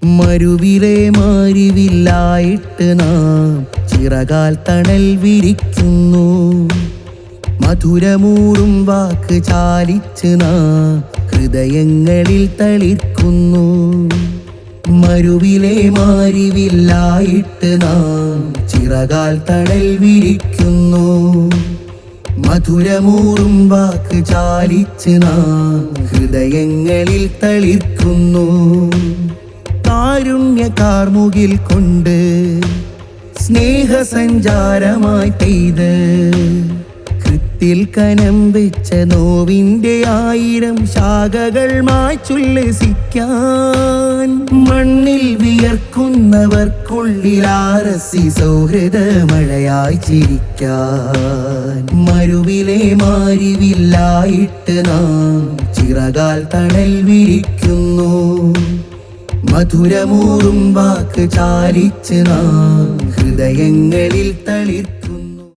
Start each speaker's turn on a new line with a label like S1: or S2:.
S1: മരുവിലെ മാരിവില്ലായിട്ട് നാം ചിറകാൽ തണൽ വിരിക്കുന്നു. മധുരമൂറും വാക്ക് ചാലിച്ച് നാം ഹൃദയങ്ങളിൽ തളിർക്കുന്നു. മരുവിലെ മാരിവില്ലായിട്ട് നാം ചിറകാൽ തണൽ വിരിക്കുന്നു. മധുരമൂറും വാക്ക് ചാലിച്ച് നാം ഹൃദയങ്ങളിൽ തളിർക്കുന്നു. കാരുണ്യ കാർമുകിൽ കൊണ്ട് സ്നേഹസഞ്ചാരമായി പെയ്ത് കൃത്തിൽ കനം വെച്ച നോവിൻ്റെ 1000 ശാഖകൾ മായ്ച്ചുല്ലസിക്കാൻ മണ്ണിൽ വിയർക്കുന്നവർക്കുള്ളിലാരസി സൗഹൃദ മഴയായി ചിരിക്കാൻ. മരുവിലെ മാരിവില്ലായിട്ട് നാം ചിറകാൽ തണൽ വിരിക്കുന്നു. മധുരമൂറും വാക്ക് ചാലിച്ച് നാം ഹൃദയങ്ങളിൽ തളിർ